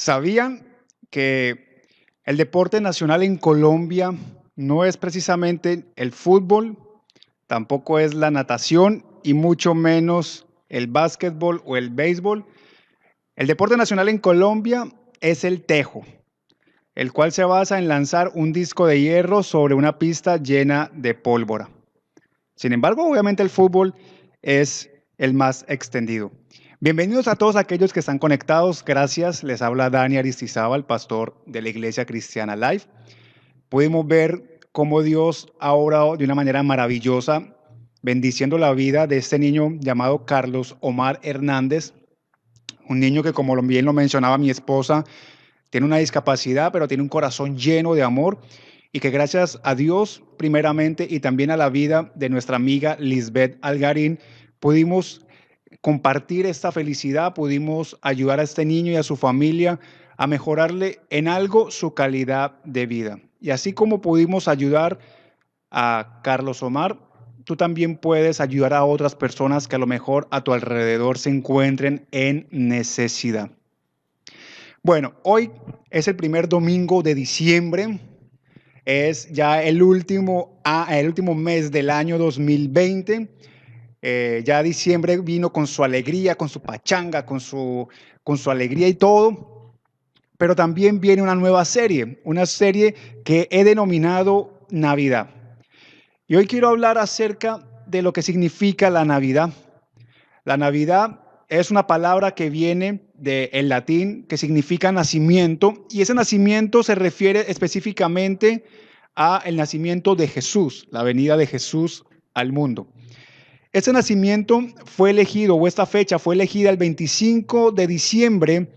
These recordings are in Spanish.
¿Sabían que el deporte nacional en Colombia no es precisamente el fútbol, tampoco es la natación y mucho menos el básquetbol o el béisbol? El deporte nacional en Colombia es el tejo, el cual se basa en lanzar un disco de hierro sobre una pista llena de pólvora. Sin embargo, obviamente el fútbol es el más extendido. Bienvenidos a todos aquellos que están conectados. Gracias. Les habla Dani Aristizábal, pastor de la Iglesia Cristiana Life. Pudimos ver cómo Dios ha obrado de una manera maravillosa, bendiciendo la vida de este niño llamado Carlos Omar Hernández, un niño que, como bien lo mencionaba mi esposa, tiene una discapacidad, pero tiene un corazón lleno de amor y que gracias a Dios, primeramente, y también a la vida de nuestra amiga Lisbeth Algarín, pudimos compartir esta felicidad, pudimos ayudar a este niño y a su familia a mejorarle en algo su calidad de vida. Y así como pudimos ayudar a Carlos Omar, tú también puedes ayudar a otras personas que a lo mejor a tu alrededor se encuentren en necesidad. Bueno, hoy es el primer domingo de diciembre, es ya el último mes del año 2020. Ya diciembre vino con su alegría, con su pachanga, con su alegría y todo, pero también viene una serie que he denominado Navidad. Y hoy quiero hablar acerca de lo que significa la Navidad. La Navidad es una palabra que viene del latín, que significa nacimiento, y ese nacimiento se refiere específicamente al nacimiento de Jesús, la venida de Jesús al mundo. Este nacimiento fue elegido, o esta fecha fue elegida el 25 de diciembre,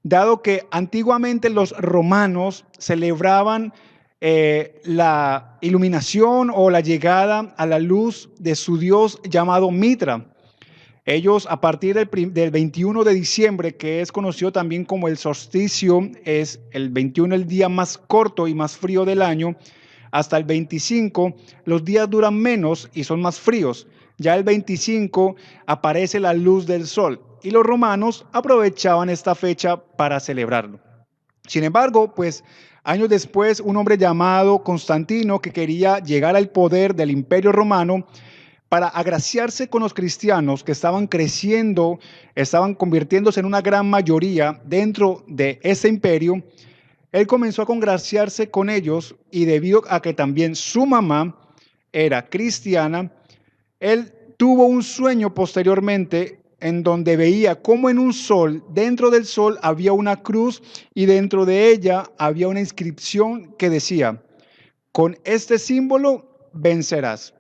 dado que antiguamente los romanos celebraban la iluminación o la llegada a la luz de su dios llamado Mitra. Ellos, a partir del 21 de diciembre, que es conocido también como el solsticio, es el 21 el día más corto y más frío del año, hasta el 25 los días duran menos y son más fríos. Ya el 25 aparece la luz del sol y los romanos aprovechaban esta fecha para celebrarlo. Sin embargo, pues años después, un hombre llamado Constantino, que quería llegar al poder del Imperio Romano, para agraciarse con los cristianos que estaban creciendo, estaban convirtiéndose en una gran mayoría dentro de ese imperio, él comenzó a congraciarse con ellos y debido a que también su mamá era cristiana, él tuvo un sueño posteriormente en donde veía cómo en un sol, dentro del sol había una cruz y dentro de ella había una inscripción que decía: con este símbolo vencerás.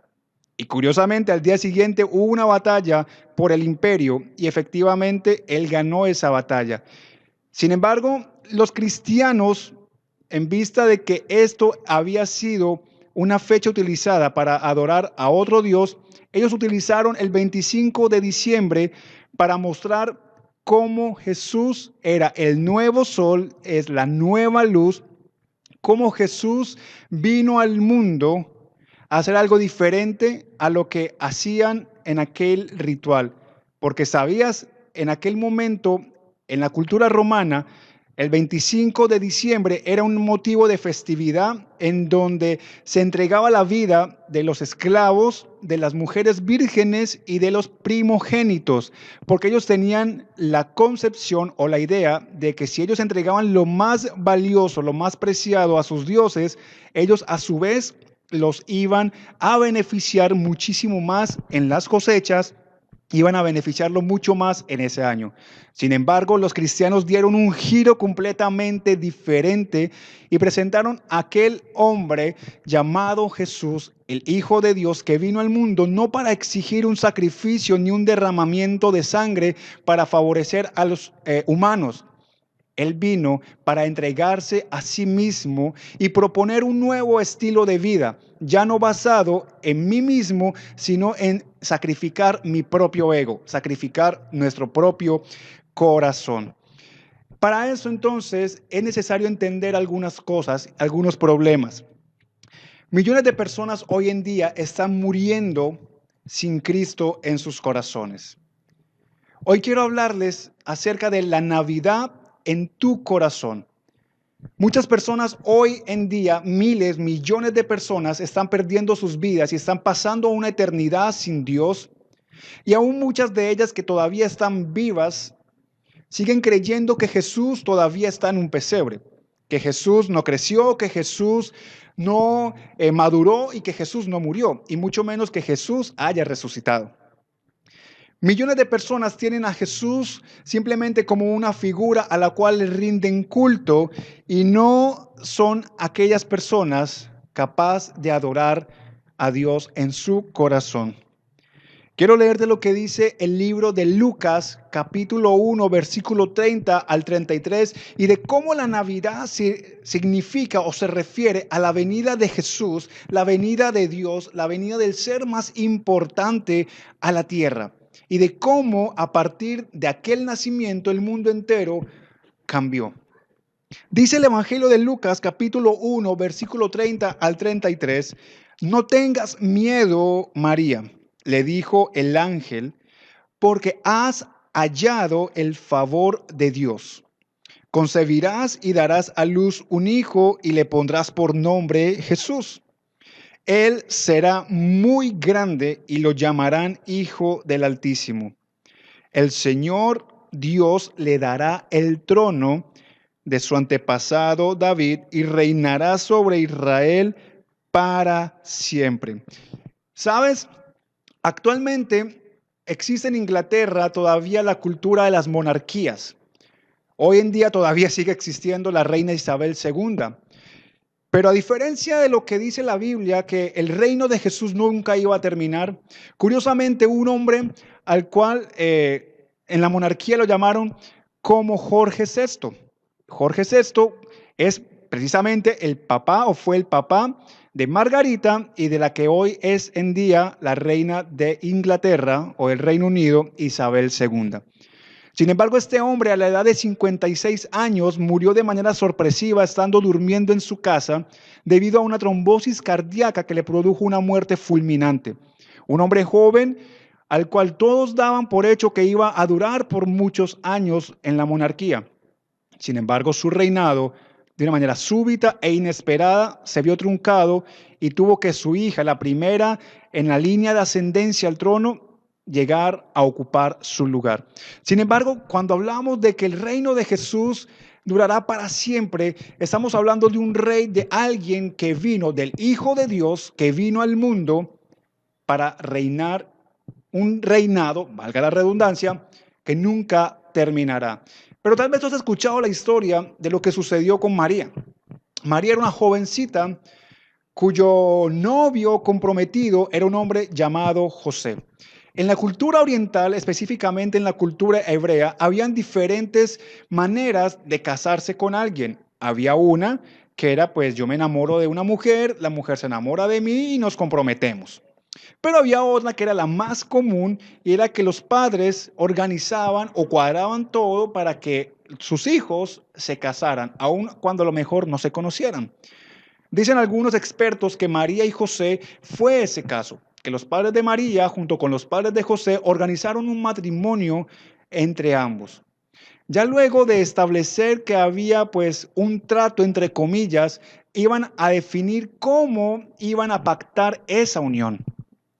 Y curiosamente, al día siguiente hubo una batalla por el imperio y efectivamente él ganó esa batalla. Sin embargo, los cristianos, en vista de que esto había sido una fecha utilizada para adorar a otro Dios, ellos utilizaron el 25 de diciembre para mostrar cómo Jesús era el nuevo sol, es la nueva luz, cómo Jesús vino al mundo hacer algo diferente a lo que hacían en aquel ritual. Porque sabías, en aquel momento, en la cultura romana, el 25 de diciembre era un motivo de festividad en donde se entregaba la vida de los esclavos, de las mujeres vírgenes y de los primogénitos, porque ellos tenían la concepción o la idea de que si ellos entregaban lo más valioso, lo más preciado a sus dioses, ellos a su vez los iban a beneficiar muchísimo más en las cosechas, iban a beneficiarlo mucho más en ese año. Sin embargo, los cristianos dieron un giro completamente diferente y presentaron a aquel hombre llamado Jesús, el Hijo de Dios, que vino al mundo no para exigir un sacrificio ni un derramamiento de sangre para favorecer a los humanos. Él vino para entregarse a sí mismo y proponer un nuevo estilo de vida, ya no basado en mí mismo, sino en sacrificar mi propio ego, sacrificar nuestro propio corazón. Para eso entonces es necesario entender algunas cosas, algunos problemas. Millones de personas hoy en día están muriendo sin Cristo en sus corazones. Hoy quiero hablarles acerca de la Navidad en tu corazón. Muchas personas hoy en día, miles, millones de personas están perdiendo sus vidas y están pasando una eternidad sin Dios. Y aún muchas de ellas que todavía están vivas, siguen creyendo que Jesús todavía está en un pesebre, que Jesús no creció, que Jesús no maduró y que Jesús no murió, y mucho menos que Jesús haya resucitado. Millones de personas tienen a Jesús simplemente como una figura a la cual le rinden culto y no son aquellas personas capaces de adorar a Dios en su corazón. Quiero leerte lo que dice el libro de Lucas, capítulo 1, versículo 30 al 33, y de cómo la Navidad significa o se refiere a la venida de Jesús, la venida de Dios, la venida del ser más importante a la tierra. Y de cómo a partir de aquel nacimiento el mundo entero cambió. Dice el Evangelio de Lucas, capítulo 1, versículo 30 al 33, no tengas miedo, María, le dijo el ángel, porque has hallado el favor de Dios. Concebirás y darás a luz un hijo y le pondrás por nombre Jesús. Él será muy grande y lo llamarán Hijo del Altísimo. El Señor Dios le dará el trono de su antepasado David y reinará sobre Israel para siempre. ¿Sabes? Actualmente existe en Inglaterra todavía la cultura de las monarquías. Hoy en día todavía sigue existiendo la reina Isabel II. Pero a diferencia de lo que dice la Biblia, que el reino de Jesús nunca iba a terminar, curiosamente un hombre al cual en la monarquía lo llamaron como Jorge VI. Jorge VI es precisamente el papá o fue el papá de Margarita y de la que hoy es en día la reina de Inglaterra o el Reino Unido, Isabel II. Sin embargo, este hombre a la edad de 56 años murió de manera sorpresiva estando durmiendo en su casa debido a una trombosis cardíaca que le produjo una muerte fulminante. Un hombre joven al cual todos daban por hecho que iba a durar por muchos años en la monarquía. Sin embargo, su reinado, de una manera súbita e inesperada, se vio truncado y tuvo que su hija, la primera en la línea de ascendencia al trono, llegar a ocupar su lugar. Sin embargo, cuando hablamos de que el reino de Jesús durará para siempre, estamos hablando de un rey, de alguien que vino, del Hijo de Dios, que vino al mundo para reinar un reinado, valga la redundancia, que nunca terminará. Pero tal vez tú has escuchado la historia de lo que sucedió con María. María era una jovencita cuyo novio comprometido era un hombre llamado José. En la cultura oriental, específicamente en la cultura hebrea, habían diferentes maneras de casarse con alguien. Había una que era, pues yo me enamoro de una mujer, la mujer se enamora de mí y nos comprometemos. Pero había otra que era la más común y era que los padres organizaban o cuadraban todo para que sus hijos se casaran, aun cuando a lo mejor no se conocieran. Dicen algunos expertos que María y José fue ese caso, que los padres de María junto con los padres de José organizaron un matrimonio entre ambos. Ya luego de establecer que había pues un trato entre comillas, iban a definir cómo iban a pactar esa unión.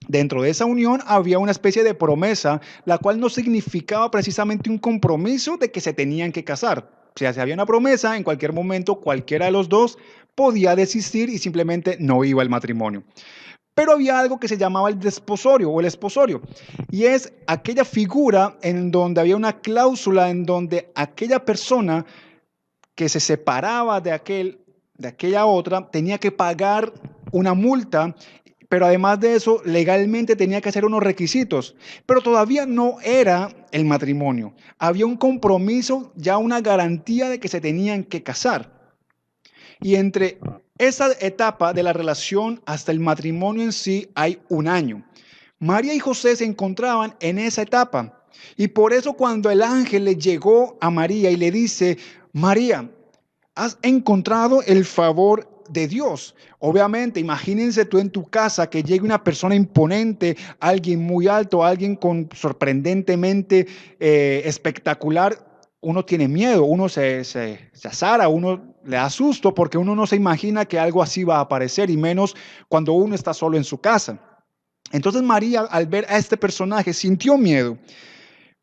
Dentro de esa unión había una especie de promesa, la cual no significaba precisamente un compromiso de que se tenían que casar. O sea, si había una promesa, en cualquier momento cualquiera de los dos podía desistir y simplemente no iba al matrimonio. Pero había algo que se llamaba el desposorio o el esposorio, y es aquella figura en donde había una cláusula en donde aquella persona que se separaba de aquella otra tenía que pagar una multa, pero además de eso, legalmente tenía que hacer unos requisitos, pero todavía no era el matrimonio. Había un compromiso, ya una garantía de que se tenían que casar. Y entre esa etapa de la relación hasta el matrimonio en sí hay un año. María y José se encontraban en esa etapa. Y por eso cuando el ángel le llegó a María y le dice, María, has encontrado el favor de Dios. Obviamente, imagínense tú en tu casa que llegue una persona imponente, alguien muy alto, alguien con sorprendentemente espectacular. uno tiene miedo, uno se azara, uno le da susto porque uno no se imagina que algo así va a aparecer y menos cuando uno está solo en su casa. Entonces María, al ver a este personaje, sintió miedo,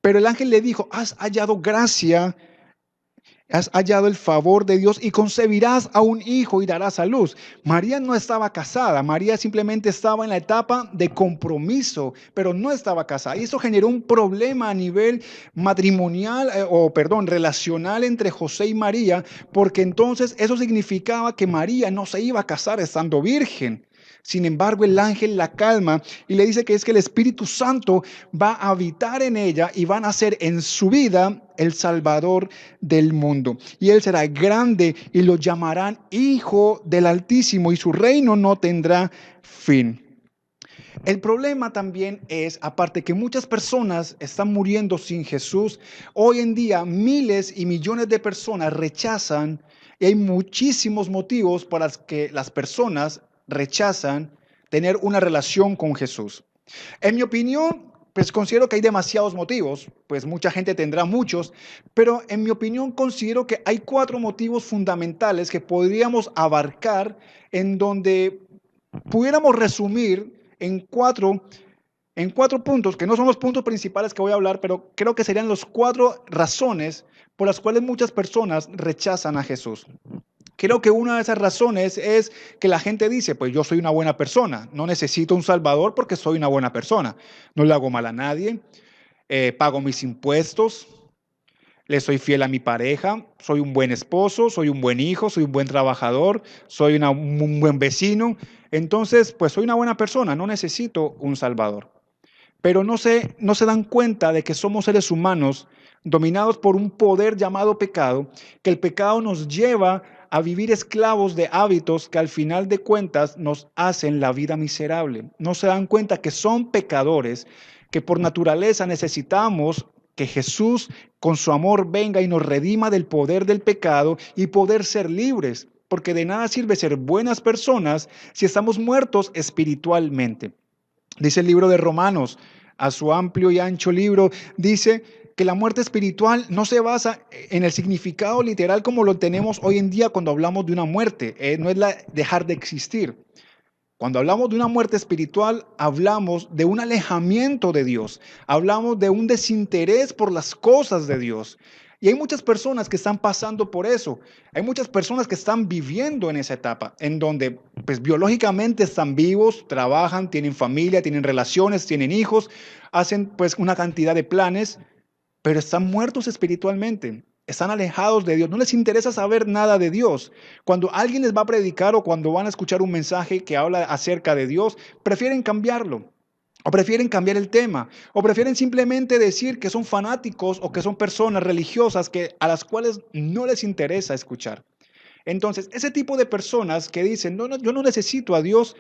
pero el ángel le dijo, has hallado gracia, has hallado el favor de Dios y concebirás a un hijo y darás a luz. María no estaba casada, María simplemente estaba en la etapa de compromiso, pero no estaba casada. Y eso generó un problema a nivel matrimonial, relacional entre José y María, porque entonces eso significaba que María no se iba a casar estando virgen. Sin embargo, el ángel la calma y le dice que es que el Espíritu Santo va a habitar en ella y van a ser en su vida el Salvador del mundo. Y él será grande y lo llamarán Hijo del Altísimo y su reino no tendrá fin. El problema también es, aparte que muchas personas están muriendo sin Jesús, hoy en día miles y millones de personas rechazan y hay muchísimos motivos para que las personas rechazan tener una relación con Jesús. En mi opinión, pues considero que hay demasiados motivos, pues mucha gente tendrá muchos, pero en mi opinión considero que hay 4 motivos fundamentales que podríamos abarcar en donde pudiéramos resumir en cuatro puntos, que no son los puntos principales que voy a hablar, pero creo que serían las 4 razones por las cuales muchas personas rechazan a Jesús. Creo que una de esas razones es que la gente dice, pues yo soy una buena persona, no necesito un salvador porque soy una buena persona, no le hago mal a nadie, pago mis impuestos, le soy fiel a mi pareja, soy un buen esposo, soy un buen hijo, soy un buen trabajador, soy un buen vecino, entonces pues soy una buena persona, no necesito un salvador. Pero no se dan cuenta de que somos seres humanos dominados por un poder llamado pecado, que el pecado nos lleva a vivir esclavos de hábitos que al final de cuentas nos hacen la vida miserable. No se dan cuenta que son pecadores, que por naturaleza necesitamos que Jesús con su amor venga y nos redima del poder del pecado y poder ser libres, porque de nada sirve ser buenas personas si estamos muertos espiritualmente. Dice el libro de Romanos, a su amplio y ancho libro, dice que la muerte espiritual no se basa en el significado literal como lo tenemos hoy en día cuando hablamos de una muerte, no es la dejar de existir. Cuando hablamos de una muerte espiritual, hablamos de un alejamiento de Dios, hablamos de un desinterés por las cosas de Dios. Y hay muchas personas que están pasando por eso. Hay muchas personas que están viviendo en esa etapa, en donde pues biológicamente están vivos, trabajan, tienen familia, tienen relaciones, tienen hijos, hacen pues una cantidad de planes, pero están muertos espiritualmente, están alejados de Dios, no les interesa saber nada de Dios. Cuando alguien les va a predicar o cuando van a escuchar un mensaje que habla acerca de Dios, prefieren cambiarlo. O prefieren cambiar el tema, o prefieren simplemente decir que son fanáticos o que son personas religiosas a las cuales no les interesa escuchar. Entonces, ese tipo de personas que dicen, no, no, yo no necesito a Dios,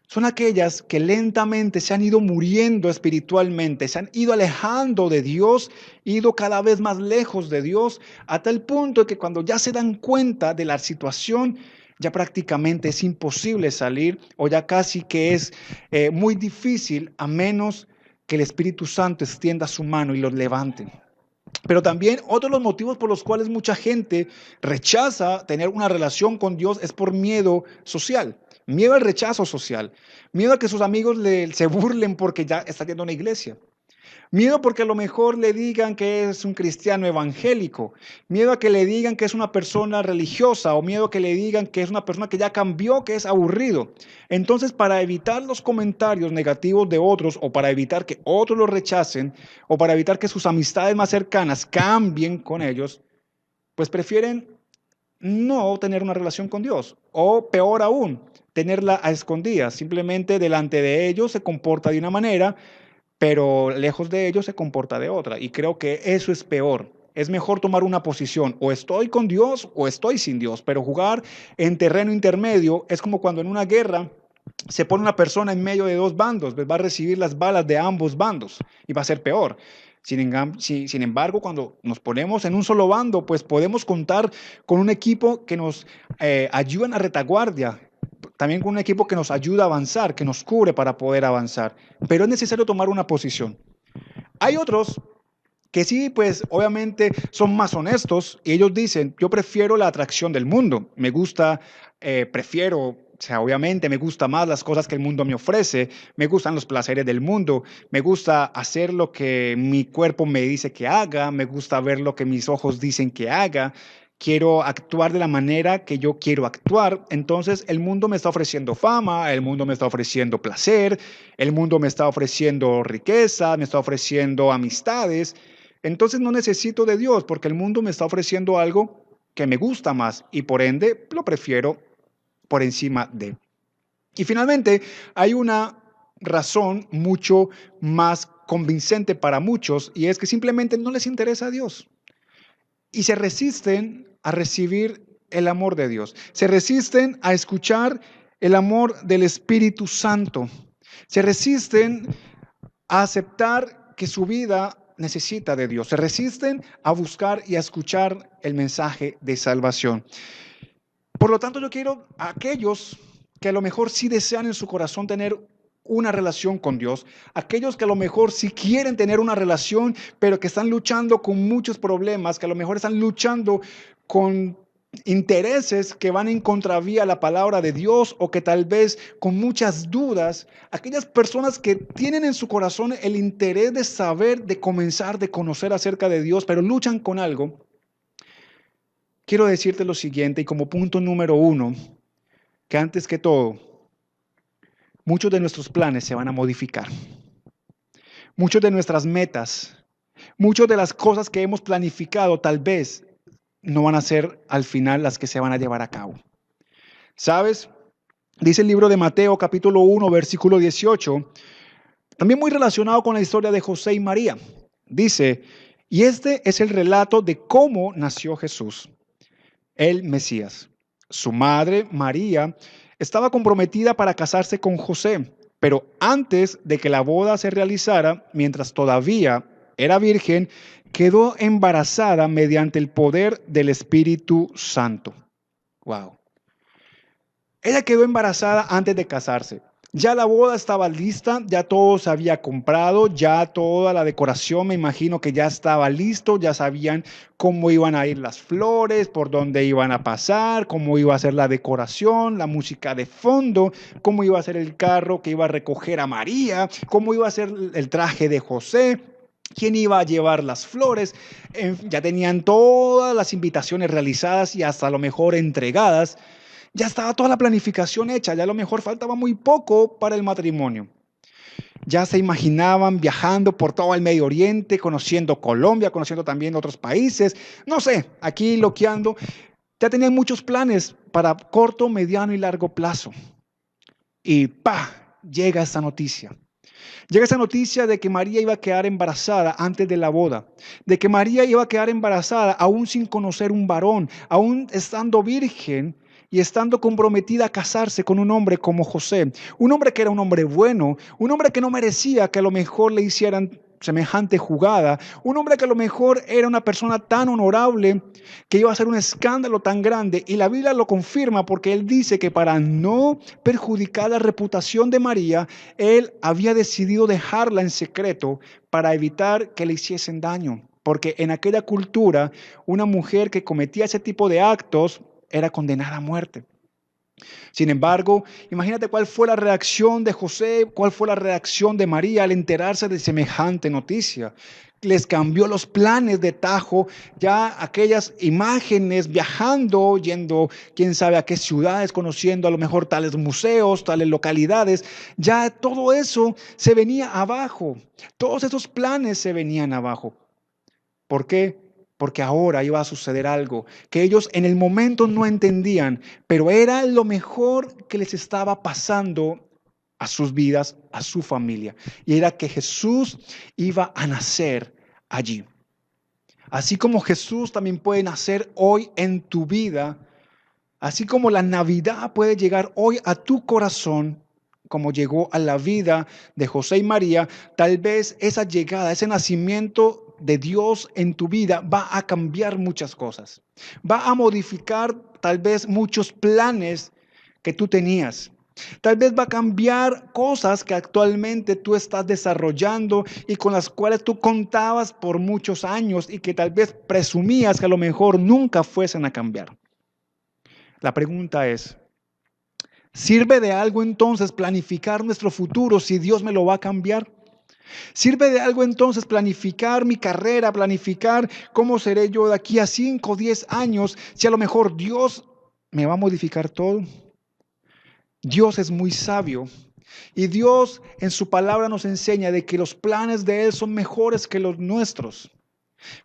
son aquellas que lentamente se han ido muriendo espiritualmente, se han ido alejando de Dios, ido cada vez más lejos de Dios, a tal punto que cuando ya se dan cuenta de la situación, ya prácticamente es imposible salir o ya casi que es muy difícil a menos que el Espíritu Santo extienda su mano y los levante. Pero también otro de los motivos por los cuales mucha gente rechaza tener una relación con Dios es por miedo social, miedo al rechazo social, miedo a que sus amigos se burlen porque ya está yendo a una iglesia. Miedo porque a lo mejor le digan que es un cristiano evangélico. Miedo a que le digan que es una persona religiosa o miedo a que le digan que es una persona que ya cambió, que es aburrido. Entonces, para evitar los comentarios negativos de otros o para evitar que otros lo rechacen o para evitar que sus amistades más cercanas cambien con ellos, pues prefieren no tener una relación con Dios o peor aún, tenerla a escondidas. Simplemente delante de ellos se comporta de una manera pero lejos de ellos se comporta de otra. Y creo que eso es peor. Es mejor tomar una posición, o estoy con Dios o estoy sin Dios, pero jugar en terreno intermedio es como cuando en una guerra se pone una persona en medio de 2 bandos, pues va a recibir las balas de ambos bandos y va a ser peor. Sin embargo, cuando nos ponemos en un solo bando, pues podemos contar con un equipo que nos ayuda en la retaguardia, también con un equipo que nos ayuda a avanzar, que nos cubre para poder avanzar. Pero es necesario tomar una posición. Hay otros que sí, pues obviamente son más honestos y ellos dicen, yo prefiero la atracción del mundo, me gusta, prefiero, o sea, obviamente me gusta más las cosas que el mundo me ofrece, me gustan los placeres del mundo, me gusta hacer lo que mi cuerpo me dice que haga, me gusta ver lo que mis ojos dicen que haga. Quiero actuar de la manera que yo quiero actuar. Entonces el mundo me está ofreciendo fama, el mundo me está ofreciendo placer, el mundo me está ofreciendo riqueza, me está ofreciendo amistades. Entonces no necesito de Dios porque el mundo me está ofreciendo algo que me gusta más y por ende lo prefiero por encima de. Y finalmente hay una razón mucho más convincente para muchos y es que simplemente no les interesa a Dios y se resisten a recibir el amor de Dios. Se resisten a escuchar el amor del Espíritu Santo. Se resisten a aceptar que su vida necesita de Dios. Se resisten a buscar y a escuchar el mensaje de salvación. Por lo tanto, yo quiero a aquellos que a lo mejor sí desean en su corazón tener una relación con Dios, aquellos que a lo mejor sí quieren tener una relación, pero que están luchando con muchos problemas, que a lo mejor están luchando con intereses que van en contravía a la palabra de Dios o que tal vez con muchas dudas, aquellas personas que tienen en su corazón el interés de saber, de comenzar, de conocer acerca de Dios, pero luchan con algo. Quiero decirte lo siguiente y como punto número uno, que antes que todo, muchos de nuestros planes se van a modificar. Muchas de nuestras metas, muchas de las cosas que hemos planificado tal vez no van a ser al final las que se van a llevar a cabo. ¿Sabes? Dice el libro de Mateo capítulo 1 versículo 18, también muy relacionado con la historia de José y María. Dice, y este es el relato de cómo nació Jesús, el Mesías. Su madre, María, estaba comprometida para casarse con José, pero antes de que la boda se realizara, mientras todavía era virgen, quedó embarazada mediante el poder del Espíritu Santo. Wow. Ella quedó embarazada antes de casarse. Ya la boda estaba lista, ya todo se había comprado, ya toda la decoración me imagino que ya estaba listo, ya sabían cómo iban a ir las flores, por dónde iban a pasar, cómo iba a ser la decoración, la música de fondo, cómo iba a ser el carro que iba a recoger a María, cómo iba a ser el traje de José. ¿Quién iba a llevar las flores? Ya tenían todas las invitaciones realizadas y hasta a lo mejor entregadas. Ya estaba toda la planificación hecha, ya a lo mejor faltaba muy poco para el matrimonio. Ya se imaginaban viajando por todo el Medio Oriente, conociendo Colombia, conociendo también otros países. No sé, aquí loqueando. Ya tenían muchos planes para corto, mediano y largo plazo. Y ¡pa! Llega esta noticia. Llega esa noticia de que María iba a quedar embarazada antes de la boda, de que María iba a quedar embarazada aún sin conocer un varón, aún estando virgen y estando comprometida a casarse con un hombre como José, un hombre que era un hombre bueno, un hombre que no merecía que a lo mejor le hicieran semejante jugada, un hombre que a lo mejor era una persona tan honorable que iba a hacer un escándalo tan grande y la Biblia lo confirma porque él dice que para no perjudicar la reputación de María, él había decidido dejarla en secreto para evitar que le hiciesen daño, porque en aquella cultura una mujer que cometía ese tipo de actos era condenada a muerte. Sin embargo, imagínate cuál fue la reacción de José, cuál fue la reacción de María al enterarse de semejante noticia. Les cambió los planes de tajo, ya aquellas imágenes viajando, yendo quién sabe a qué ciudades, conociendo a lo mejor tales museos, tales localidades, ya todo eso se venía abajo, todos esos planes se venían abajo. ¿Por qué? Porque ahora iba a suceder algo que ellos en el momento no entendían, pero era lo mejor que les estaba pasando a sus vidas, a su familia. Y era que Jesús iba a nacer allí. Así como Jesús también puede nacer hoy en tu vida, así como la Navidad puede llegar hoy a tu corazón, como llegó a la vida de José y María, tal vez esa llegada, ese nacimiento de Dios en tu vida va a cambiar muchas cosas. Va a modificar tal vez muchos planes que tú tenías. Tal vez va a cambiar cosas que actualmente tú estás desarrollando y con las cuales tú contabas por muchos años y que tal vez presumías que a lo mejor nunca fuesen a cambiar. La pregunta es, ¿sirve de algo entonces planificar nuestro futuro si Dios me lo va a cambiar? ¿Sirve de algo entonces planificar mi carrera, planificar cómo seré yo de aquí a 5 o 10 años si a lo mejor Dios me va a modificar todo? Dios es muy sabio y Dios en su palabra nos enseña de que los planes de Él son mejores que los nuestros.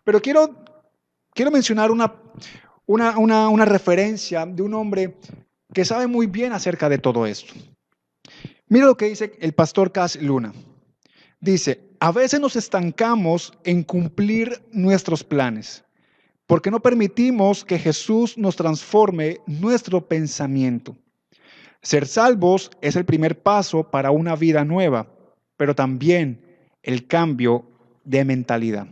Pero quiero mencionar una referencia de un hombre que sabe muy bien acerca de todo esto. Mira lo que dice el pastor Cas Luna. Dice, a veces nos estancamos en cumplir nuestros planes porque no permitimos que Jesús nos transforme nuestro pensamiento. Ser salvos es el primer paso para una vida nueva, pero también el cambio de mentalidad.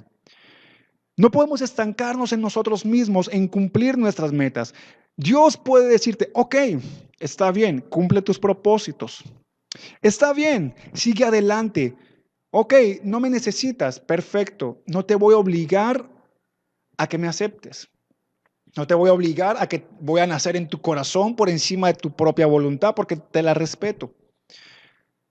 No podemos estancarnos en nosotros mismos, en cumplir nuestras metas. Dios puede decirte, ok, está bien, cumple tus propósitos. Está bien, sigue adelante. Ok, no me necesitas, perfecto. No te voy a obligar a que me aceptes. No te voy a obligar a que voy a nacer en tu corazón por encima de tu propia voluntad porque te la respeto.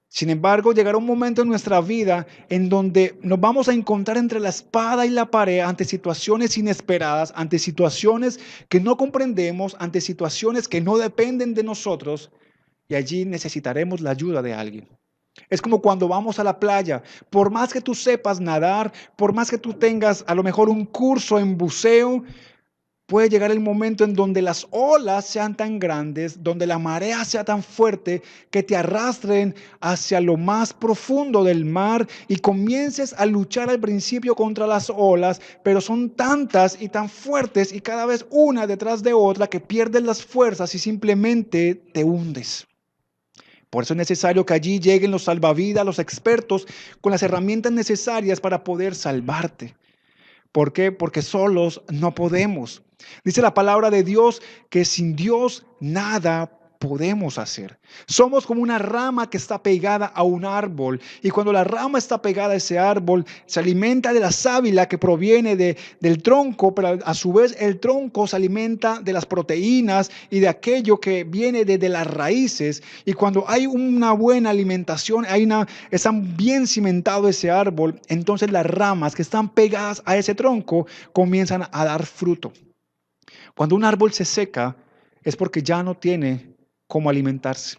Sin embargo, llegará un momento en nuestra vida en donde nos vamos a encontrar entre la espada y la pared ante situaciones inesperadas, ante situaciones que no comprendemos, ante situaciones que no dependen de nosotros y allí necesitaremos la ayuda de alguien. Es como cuando vamos a la playa, por más que tú sepas nadar, por más que tú tengas a lo mejor un curso en buceo, puede llegar el momento en donde las olas sean tan grandes, donde la marea sea tan fuerte que te arrastren hacia lo más profundo del mar y comiences a luchar al principio contra las olas, pero son tantas y tan fuertes y cada vez una detrás de otra que pierdes las fuerzas y simplemente te hundes. Por eso es necesario que allí lleguen los salvavidas, los expertos, con las herramientas necesarias para poder salvarte. ¿Por qué? Porque solos no podemos. Dice la palabra de Dios que sin Dios nada podemos hacer. Somos como una rama que está pegada a un árbol y cuando la rama está pegada a ese árbol se alimenta de la sábila que proviene del tronco, pero a su vez el tronco se alimenta de las proteínas y de aquello que viene desde las raíces y cuando hay una buena alimentación, está bien cimentado ese árbol, entonces las ramas que están pegadas a ese tronco comienzan a dar fruto. Cuando un árbol se seca es porque ya no tiene cómo alimentarse.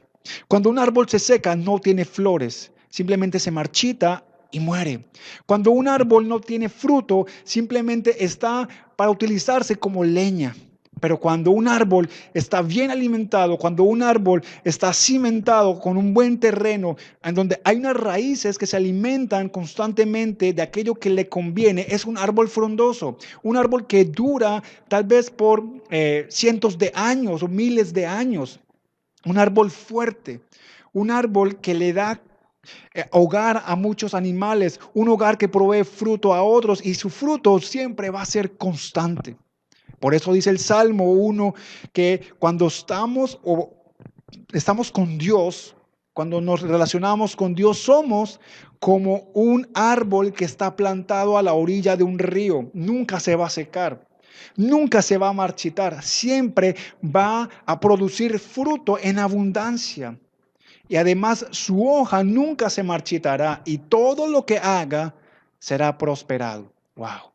Cuando un árbol se seca no tiene flores, simplemente se marchita y muere. Cuando un árbol no tiene fruto, simplemente está para utilizarse como leña. Pero cuando un árbol está bien alimentado, cuando un árbol está cimentado con un buen terreno, en donde hay unas raíces que se alimentan constantemente de aquello que le conviene, es un árbol frondoso, un árbol que dura tal vez por cientos de años o miles de años, un árbol fuerte, un árbol que le da hogar a muchos animales, un hogar que provee fruto a otros y su fruto siempre va a ser constante. Por eso dice el Salmo 1 que cuando estamos con Dios, cuando nos relacionamos con Dios, somos como un árbol que está plantado a la orilla de un río. Nunca se va a secar, nunca se va a marchitar, siempre va a producir fruto en abundancia. Y además su hoja nunca se marchitará y todo lo que haga será prosperado. Wow.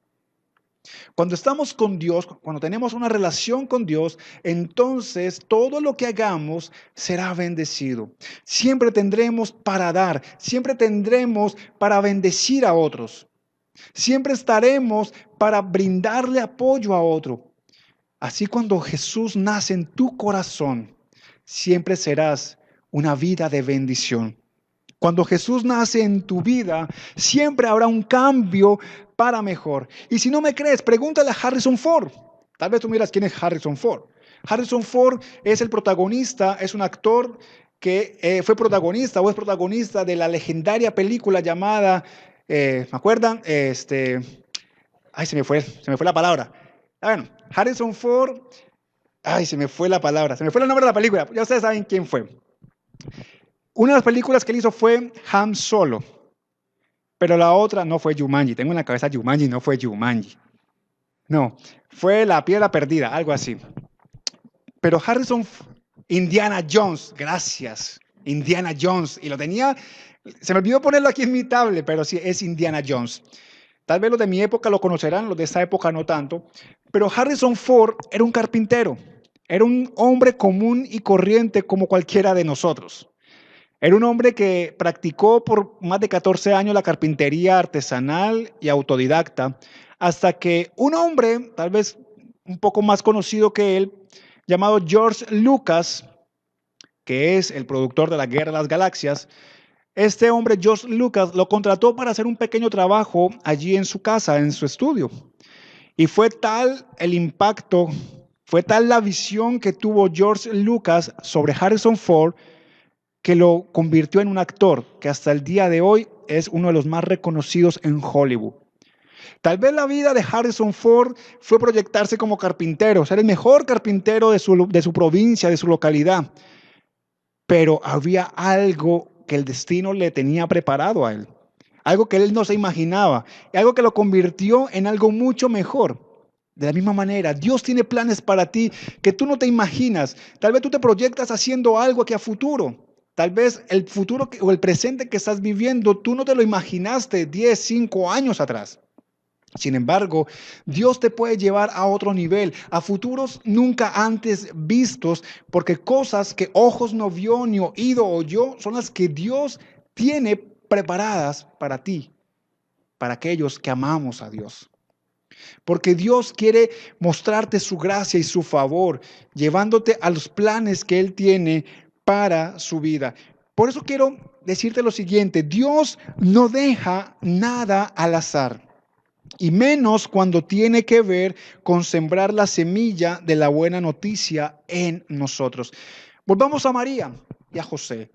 Cuando estamos con Dios, cuando tenemos una relación con Dios, entonces todo lo que hagamos será bendecido. Siempre tendremos para dar, siempre tendremos para bendecir a otros. Siempre estaremos para brindarle apoyo a otro. Así cuando Jesús nace en tu corazón, siempre serás una vida de bendición. Cuando Jesús nace en tu vida, siempre habrá un cambio para mejor. Y si no me crees, pregúntale a Harrison Ford. Tal vez tú miras quién es Harrison Ford. Harrison Ford es el protagonista, es un actor que fue protagonista o es protagonista de la legendaria película llamada, ¿me acuerdan? Ay, se me fue la palabra. Bueno, Harrison Ford, ay, se me fue la palabra, se me fue el nombre de la película. Ya ustedes saben quién fue. Una de las películas que él hizo fue Han Solo, pero la otra no fue Jumanji. Tengo en la cabeza Jumanji, no fue Jumanji. No, fue La Piedra Perdida, algo así. Pero Indiana Jones, gracias, Indiana Jones. Y lo tenía, se me olvidó ponerlo aquí en mi tablet, pero sí, es Indiana Jones. Tal vez los de mi época lo conocerán, los de esa época no tanto. Pero Harrison Ford era un carpintero, era un hombre común y corriente como cualquiera de nosotros. Era un hombre que practicó por más de 14 años la carpintería artesanal y autodidacta, hasta que un hombre, tal vez un poco más conocido que él, llamado George Lucas, que es el productor de la Guerra de las Galaxias, este hombre, George Lucas, lo contrató para hacer un pequeño trabajo allí en su casa, en su estudio. Y fue tal el impacto, fue tal la visión que tuvo George Lucas sobre Harrison Ford, que lo convirtió en un actor que hasta el día de hoy es uno de los más reconocidos en Hollywood. Tal vez la vida de Harrison Ford fue proyectarse como carpintero, ser el mejor carpintero de su provincia, de su localidad, pero había algo que el destino le tenía preparado a él, algo que él no se imaginaba, algo que lo convirtió en algo mucho mejor. De la misma manera, Dios tiene planes para ti que tú no te imaginas. Tal vez tú te proyectas haciendo algo aquí a futuro. Tal vez el futuro o el presente que estás viviendo, tú no te lo imaginaste 10, 5 años atrás. Sin embargo, Dios te puede llevar a otro nivel, a futuros nunca antes vistos, porque cosas que ojos no vio ni oído oyó son las que Dios tiene preparadas para ti, para aquellos que amamos a Dios. Porque Dios quiere mostrarte su gracia y su favor, llevándote a los planes que Él tiene para su vida. Por eso quiero decirte lo siguiente: Dios no deja nada al azar. Y menos cuando tiene que ver con sembrar la semilla de la buena noticia en nosotros. Volvamos a María y a José.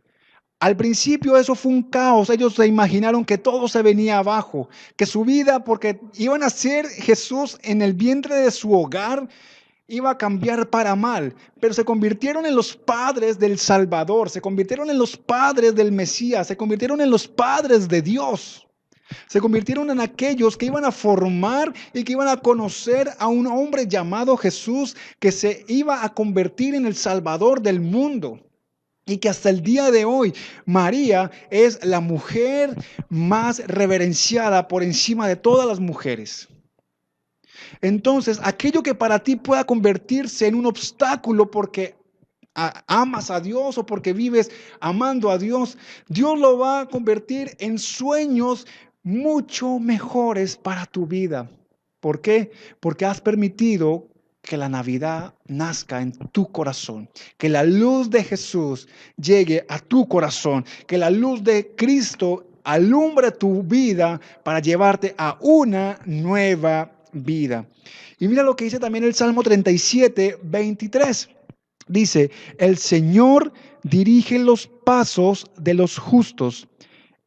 Al principio eso fue un caos. Ellos se imaginaron que todo se venía abajo, que su vida, porque iban a ser Jesús en el vientre de su hogar, iba a cambiar para mal, pero se convirtieron en los padres del Salvador, se convirtieron en los padres del Mesías, se convirtieron en los padres de Dios. Se convirtieron en aquellos que iban a formar y que iban a conocer a un hombre llamado Jesús, que se iba a convertir en el Salvador del mundo. Y que hasta el día de hoy María es la mujer más reverenciada por encima de todas las mujeres. Entonces, aquello que para ti pueda convertirse en un obstáculo porque amas a Dios o porque vives amando a Dios, Dios lo va a convertir en sueños mucho mejores para tu vida. ¿Por qué? Porque has permitido que la Navidad nazca en tu corazón, que la luz de Jesús llegue a tu corazón, que la luz de Cristo alumbre tu vida para llevarte a una nueva vida. Y mira lo que dice también el Salmo 37, 23. Dice: el Señor dirige los pasos de los justos.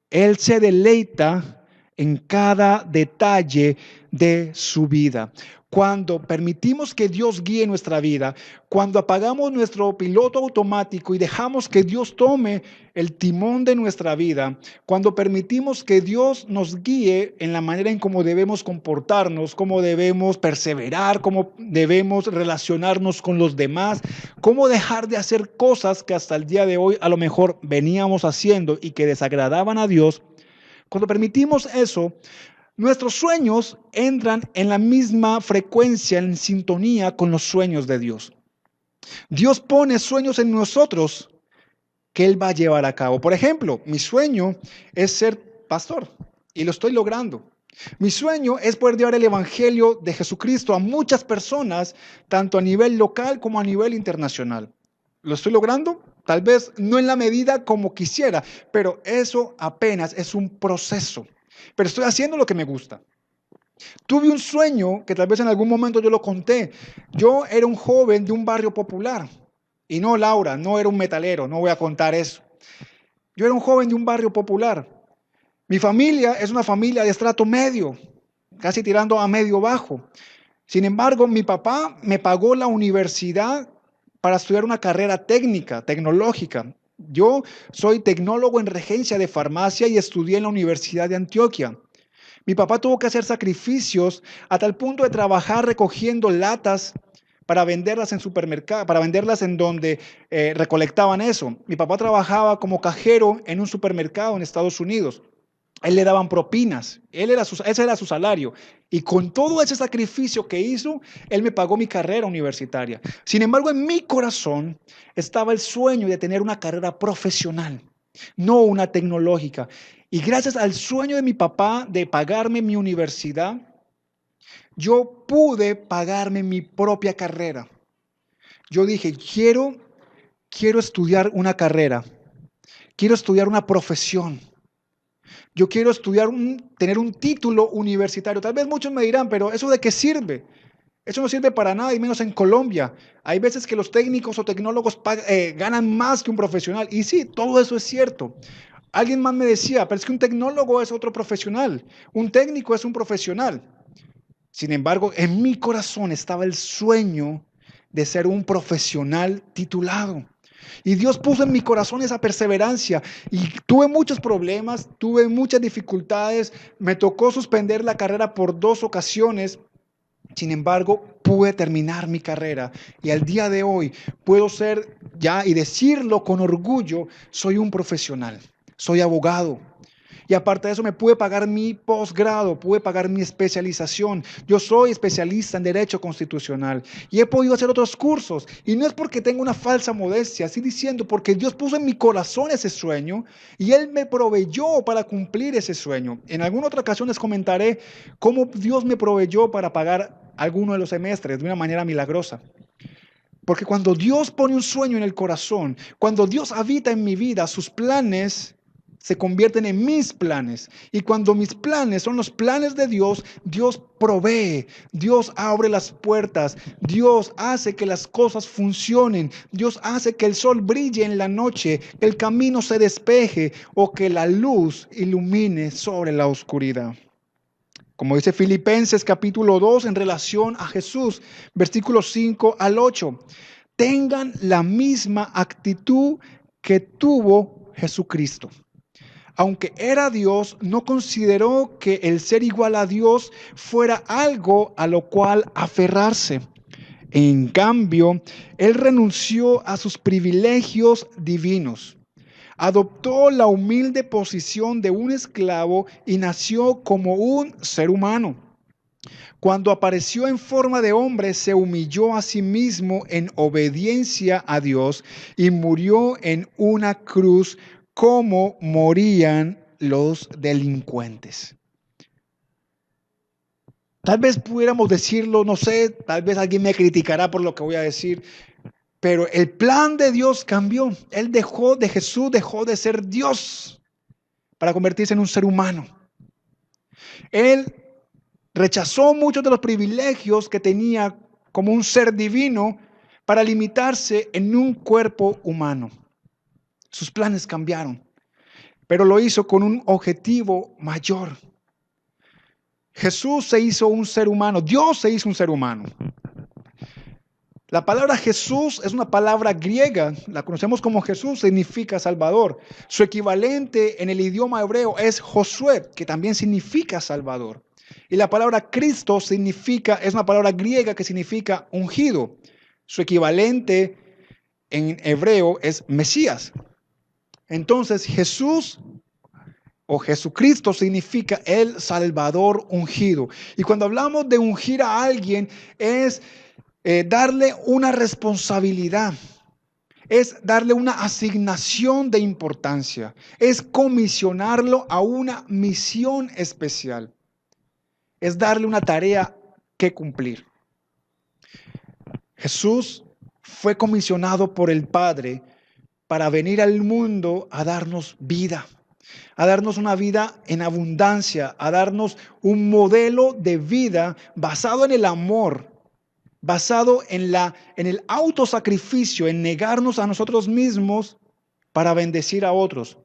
Él se deleita en cada detalle de su vida. Cuando permitimos que Dios guíe nuestra vida, cuando apagamos nuestro piloto automático y dejamos que Dios tome el timón de nuestra vida, cuando permitimos que Dios nos guíe en la manera en cómo debemos comportarnos, cómo debemos perseverar, cómo debemos relacionarnos con los demás, cómo dejar de hacer cosas que hasta el día de hoy a lo mejor veníamos haciendo y que desagradaban a Dios. Cuando permitimos eso, nuestros sueños entran en la misma frecuencia, en sintonía con los sueños de Dios. Dios pone sueños en nosotros que Él va a llevar a cabo. Por ejemplo, mi sueño es ser pastor y lo estoy logrando. Mi sueño es poder llevar el evangelio de Jesucristo a muchas personas, tanto a nivel local como a nivel internacional. ¿Lo estoy logrando? Tal vez no en la medida como quisiera, pero eso apenas es un proceso. Pero estoy haciendo lo que me gusta. Tuve un sueño que tal vez en algún momento yo lo conté. Yo era un joven de un barrio popular. Y no, Laura, no era un metalero, no voy a contar eso. Yo era un joven de un barrio popular. Mi familia es una familia de estrato medio, casi tirando a medio bajo. Sin embargo, mi papá me pagó la universidad para estudiar una carrera técnica, tecnológica. Yo soy tecnólogo en regencia de farmacia y estudié en la Universidad de Antioquia. Mi papá tuvo que hacer sacrificios a tal punto de trabajar recogiendo latas para venderlas en supermercados, para venderlas en donde recolectaban eso. Mi papá trabajaba como cajero en un supermercado en Estados Unidos. Él le daban propinas, ese era su salario. Y con todo ese sacrificio que hizo, él me pagó mi carrera universitaria. Sin embargo, en mi corazón estaba el sueño de tener una carrera profesional, no una tecnológica. Y gracias al sueño de mi papá de pagarme mi universidad, yo pude pagarme mi propia carrera. Yo dije, quiero estudiar una carrera, quiero estudiar una profesión. Yo quiero estudiar, tener un título universitario. Tal vez muchos me dirán, pero ¿eso de qué sirve? Eso no sirve para nada, y menos en Colombia. Hay veces que los técnicos o tecnólogos ganan más que un profesional. Y sí, todo eso es cierto. Alguien más me decía, pero es que un tecnólogo es otro profesional. Un técnico es un profesional. Sin embargo, en mi corazón estaba el sueño de ser un profesional titulado. Y Dios puso en mi corazón esa perseverancia. Y tuve muchos problemas, tuve muchas dificultades. Me tocó suspender la carrera por 2 ocasiones. Sin embargo, pude terminar mi carrera. Y al día de hoy puedo ser ya y decirlo con orgullo, soy un profesional, soy abogado. Y aparte de eso, me pude pagar mi posgrado, pude pagar mi especialización. Yo soy especialista en Derecho Constitucional y he podido hacer otros cursos. Y no es porque tenga una falsa modestia, así diciendo, porque Dios puso en mi corazón ese sueño y Él me proveyó para cumplir ese sueño. En alguna otra ocasión les comentaré cómo Dios me proveyó para pagar alguno de los semestres de una manera milagrosa. Porque cuando Dios pone un sueño en el corazón, cuando Dios habita en mi vida, sus planes se convierten en mis planes. Y cuando mis planes son los planes de Dios, Dios provee, Dios abre las puertas, Dios hace que las cosas funcionen, Dios hace que el sol brille en la noche, que el camino se despeje o que la luz ilumine sobre la oscuridad. Como dice Filipenses capítulo 2 en relación a Jesús, versículos 5 al 8. Tengan la misma actitud que tuvo Jesucristo. Aunque era Dios, no consideró que el ser igual a Dios fuera algo a lo cual aferrarse. En cambio, Él renunció a sus privilegios divinos. Adoptó la humilde posición de un esclavo y nació como un ser humano. Cuando apareció en forma de hombre, se humilló a sí mismo en obediencia a Dios y murió en una cruz como morían los delincuentes. Tal vez pudiéramos decirlo, no sé, tal vez alguien me criticará por lo que voy a decir, pero el plan de Dios cambió. Jesús dejó de ser Dios para convertirse en un ser humano. Él rechazó muchos de los privilegios que tenía como un ser divino para limitarse en un cuerpo humano. Sus planes cambiaron, pero lo hizo con un objetivo mayor. Jesús se hizo un ser humano, Dios se hizo un ser humano. La palabra Jesús es una palabra griega, la conocemos como Jesús, significa Salvador. Su equivalente en el idioma hebreo es Josué, que también significa Salvador. Y la palabra Cristo es una palabra griega que significa ungido. Su equivalente en hebreo es Mesías. Entonces Jesús o Jesucristo significa el Salvador ungido. Y cuando hablamos de ungir a alguien es darle una responsabilidad, es darle una asignación de importancia, es comisionarlo a una misión especial, es darle una tarea que cumplir. Jesús fue comisionado por el Padre para venir al mundo a darnos vida, a darnos una vida en abundancia, a darnos un modelo de vida basado en el amor, basado en el autosacrificio, en negarnos a nosotros mismos para bendecir a otros,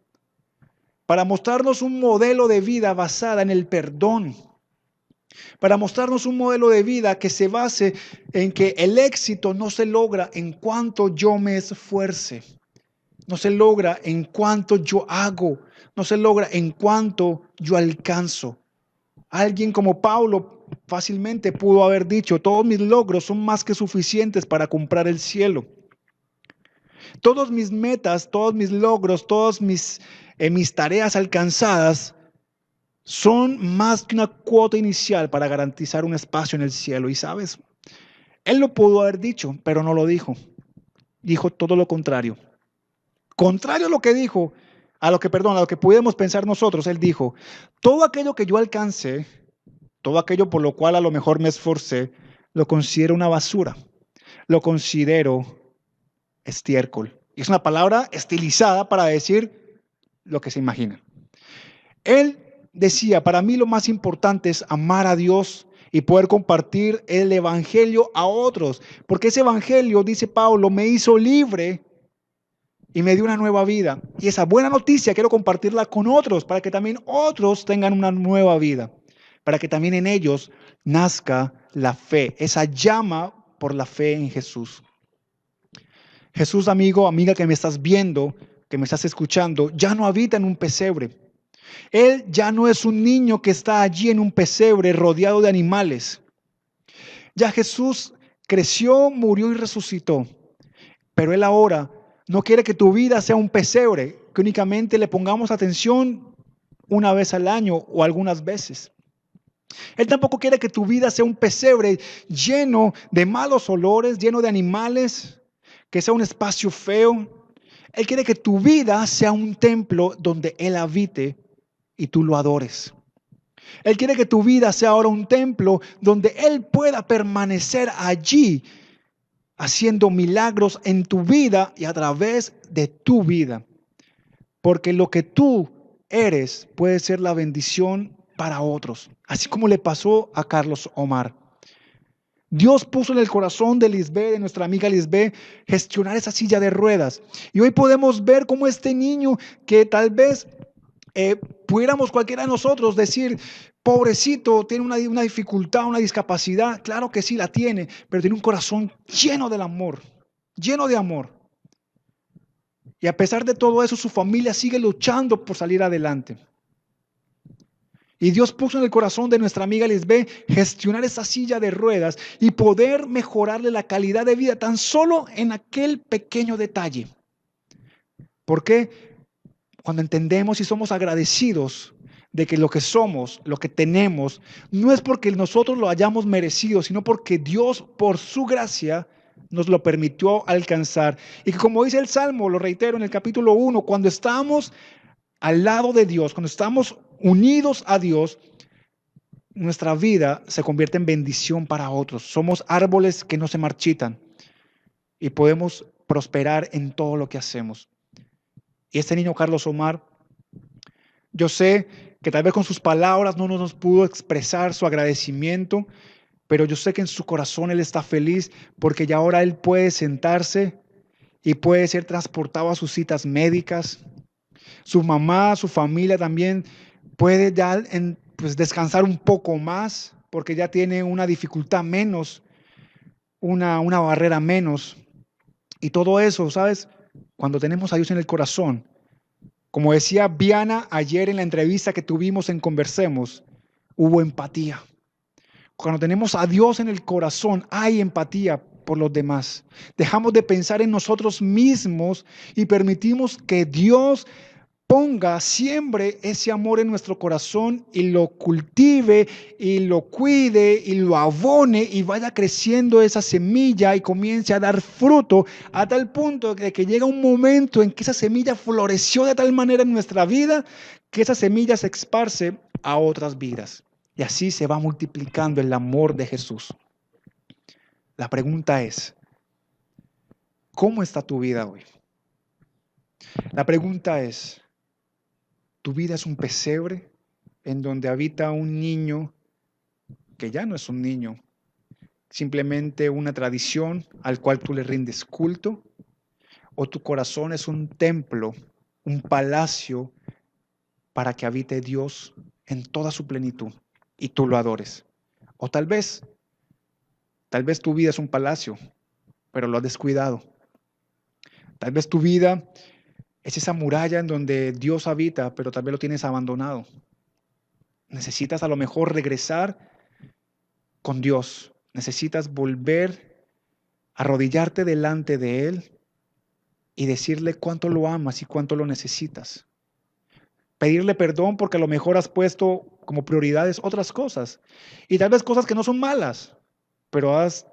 para mostrarnos un modelo de vida basada en el perdón, para mostrarnos un modelo de vida que se base en que el éxito no se logra en cuanto yo me esfuerce. no se logra en cuanto yo hago, no se logra en cuanto yo alcanzo. Alguien como Pablo fácilmente pudo haber dicho, todos mis logros son más que suficientes para comprar el cielo. Todas mis metas, todos mis logros, todas mis tareas alcanzadas son más que una cuota inicial para garantizar un espacio en el cielo. Y sabes, él lo pudo haber dicho, pero no lo dijo. Dijo todo lo contrario. Contrario a lo que dijo, a lo que pudimos pensar nosotros, él dijo, todo aquello que yo alcancé, todo aquello por lo cual a lo mejor me esforcé, lo considero una basura, lo considero estiércol. Y es una palabra estilizada para decir lo que se imagina. Él decía, para mí lo más importante es amar a Dios y poder compartir el evangelio a otros, porque ese evangelio, dice Pablo, me hizo libre y me dio una nueva vida. Y esa buena noticia quiero compartirla con otros, para que también otros tengan una nueva vida, para que también en ellos nazca la fe, esa llama por la fe en Jesús. Jesús, amigo, amiga que me estás viendo, que me estás escuchando, ya no habita en un pesebre. Él ya no es un niño que está allí en un pesebre rodeado de animales. Ya Jesús creció, murió y resucitó. Pero Él ahora no quiere que tu vida sea un pesebre, que únicamente le pongamos atención una vez al año o algunas veces. Él tampoco quiere que tu vida sea un pesebre lleno de malos olores, lleno de animales, que sea un espacio feo. Él quiere que tu vida sea un templo donde Él habite y tú lo adores. Él quiere que tu vida sea ahora un templo donde Él pueda permanecer allí, haciendo milagros en tu vida y a través de tu vida. Porque lo que tú eres puede ser la bendición para otros, así como le pasó a Carlos Omar. Dios puso en el corazón de Lisbeth, de nuestra amiga Lisbeth, gestionar esa silla de ruedas. Y hoy podemos ver cómo este niño que tal vez pudiéramos cualquiera de nosotros decir, pobrecito, tiene una dificultad, una discapacidad. Claro que sí la tiene, pero tiene un corazón lleno del amor, lleno de amor. Y a pesar de todo eso, su familia sigue luchando por salir adelante. Y Dios puso en el corazón de nuestra amiga Lisbeth gestionar esa silla de ruedas y poder mejorarle la calidad de vida tan solo en aquel pequeño detalle. ¿Por qué? Cuando entendemos y somos agradecidos de que lo que somos, lo que tenemos, no es porque nosotros lo hayamos merecido, sino porque Dios, por su gracia, nos lo permitió alcanzar. Y que como dice el Salmo, lo reitero en el capítulo 1, cuando estamos al lado de Dios, cuando estamos unidos a Dios, nuestra vida se convierte en bendición para otros. Somos árboles que no se marchitan y podemos prosperar en todo lo que hacemos. Y este niño Carlos Omar, yo sé que tal vez con sus palabras no nos pudo expresar su agradecimiento, pero yo sé que en su corazón él está feliz porque ya ahora él puede sentarse y puede ser transportado a sus citas médicas. Su mamá, su familia también puede ya pues, descansar un poco más porque ya tiene una dificultad menos, una barrera menos. Y todo eso, ¿sabes? Cuando tenemos a Dios en el corazón, como decía Viana ayer en la entrevista que tuvimos en Conversemos, hubo empatía. Cuando tenemos a Dios en el corazón, hay empatía por los demás. Dejamos de pensar en nosotros mismos y permitimos que Dios siembre ese amor en nuestro corazón y lo cultive y lo cuide y lo abone y vaya creciendo esa semilla y comience a dar fruto a tal punto de que llega un momento en que esa semilla floreció de tal manera en nuestra vida que esa semilla se esparce a otras vidas. Y así se va multiplicando el amor de Jesús. La pregunta es, ¿cómo está tu vida hoy? La pregunta es, ¿tu vida es un pesebre en donde habita un niño que ya no es un niño, simplemente una tradición al cual tú le rindes culto? ¿O tu corazón es un templo, un palacio para que habite Dios en toda su plenitud y tú lo adores? O tal vez tu vida es un palacio, pero lo has descuidado. Tal vez tu vida Es esa muralla en donde Dios habita, pero tal vez lo tienes abandonado. Necesitas a lo mejor regresar con Dios. Necesitas volver a arrodillarte delante de Él y decirle cuánto lo amas y cuánto lo necesitas. Pedirle perdón porque a lo mejor has puesto como prioridades otras cosas. Y tal vez cosas que no son malas, pero has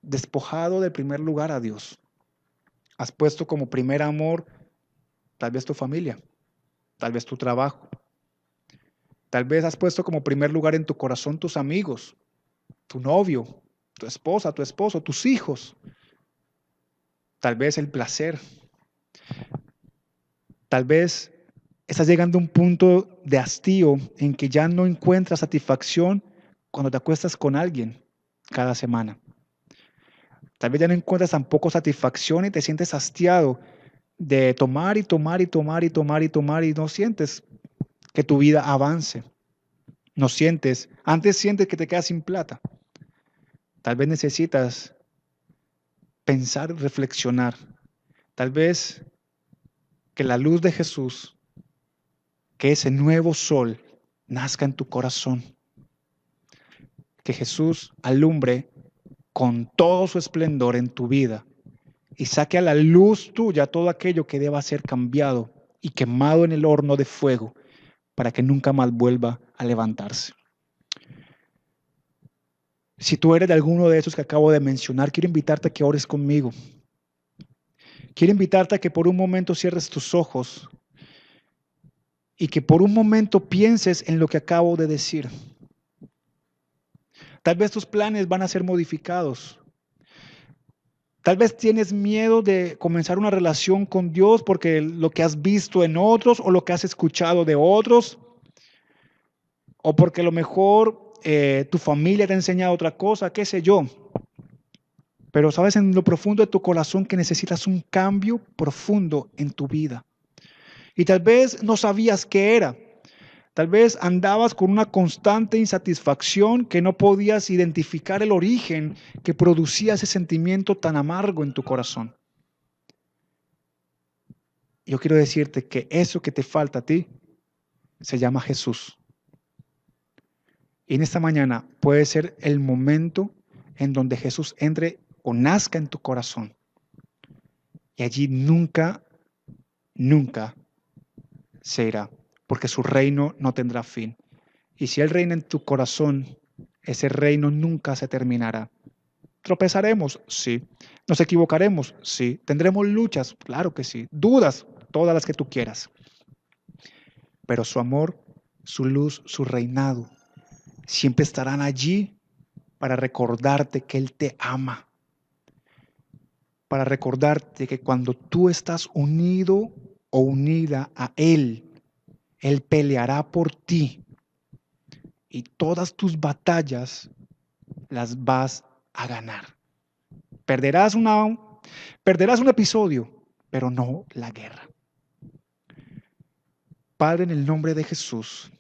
despojado del primer lugar a Dios. Has puesto como primer amor tal vez tu familia, tal vez tu trabajo. Tal vez has puesto como primer lugar en tu corazón tus amigos, tu novio, tu esposa, tu esposo, tus hijos. Tal vez el placer. Tal vez estás llegando a un punto de hastío en que ya no encuentras satisfacción cuando te acuestas con alguien cada semana. Tal vez ya no encuentras tampoco satisfacción y te sientes hastiado de tomar y tomar y tomar y tomar y tomar y no sientes que tu vida avance. No sientes, antes sientes que te quedas sin plata. Tal vez necesitas pensar, reflexionar. Tal vez que la luz de Jesús, que ese nuevo sol, nazca en tu corazón. Que Jesús alumbre con todo su esplendor en tu vida y saque a la luz tuya todo aquello que deba ser cambiado y quemado en el horno de fuego para que nunca más vuelva a levantarse. Si tú eres de alguno de esos que acabo de mencionar, quiero invitarte a que ores conmigo. Quiero invitarte a que por un momento cierres tus ojos y que por un momento pienses en lo que acabo de decir. Tal vez tus planes van a ser modificados. Tal vez tienes miedo de comenzar una relación con Dios porque lo que has visto en otros o lo que has escuchado de otros, o porque a lo mejor tu familia te ha enseñado otra cosa, qué sé yo. Pero sabes en lo profundo de tu corazón que necesitas un cambio profundo en tu vida. Y tal vez no sabías qué era. Tal vez andabas con una constante insatisfacción que no podías identificar el origen que producía ese sentimiento tan amargo en tu corazón. Yo quiero decirte que eso que te falta a ti se llama Jesús. Y en esta mañana puede ser el momento en donde Jesús entre o nazca en tu corazón. Y allí nunca, nunca se irá, porque su reino no tendrá fin. Y si Él reina en tu corazón, ese reino nunca se terminará. ¿Tropezaremos? Sí. ¿Nos equivocaremos? Sí. ¿Tendremos luchas? Claro que sí. ¿Dudas? Todas las que tú quieras. Pero su amor, su luz, su reinado, siempre estarán allí para recordarte que Él te ama. Para recordarte que cuando tú estás unido o unida a Él, Él peleará por ti. Y todas tus batallas las vas a ganar. Perderás un episodio, pero no la guerra. Padre, en el nombre de Jesús,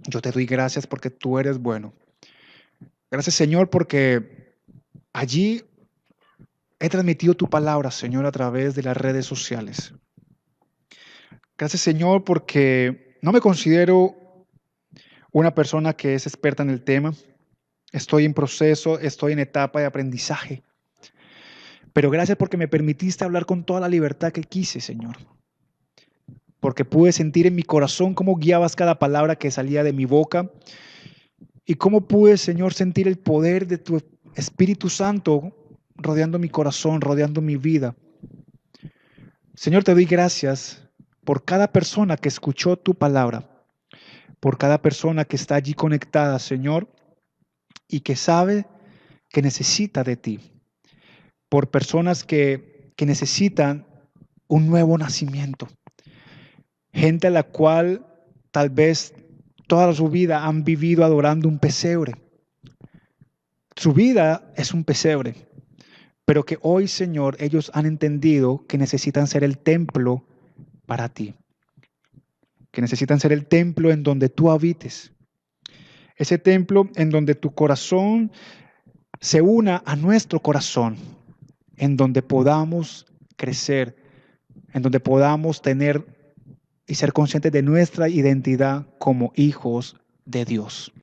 yo te doy gracias porque tú eres bueno. Gracias, Señor, porque allí he transmitido tu palabra, Señor, a través de las redes sociales. Gracias, Señor, porque no me considero una persona que es experta en el tema. Estoy en proceso, estoy en etapa de aprendizaje. Pero gracias porque me permitiste hablar con toda la libertad que quise, Señor. Porque pude sentir en mi corazón cómo guiabas cada palabra que salía de mi boca y cómo pude, Señor, sentir el poder de tu Espíritu Santo rodeando mi corazón, rodeando mi vida. Señor, te doy gracias por cada persona que escuchó tu palabra, por cada persona que está allí conectada, Señor, y que sabe que necesita de ti, por personas que necesitan un nuevo nacimiento, gente a la cual tal vez toda su vida han vivido adorando un pesebre. Su vida es un pesebre, pero que hoy, Señor, ellos han entendido que necesitan ser el templo para ti, que necesitan ser el templo en donde tú habites, ese templo en donde tu corazón se una a nuestro corazón, en donde podamos crecer en donde podamos tener y ser conscientes de nuestra identidad como hijos de Dios.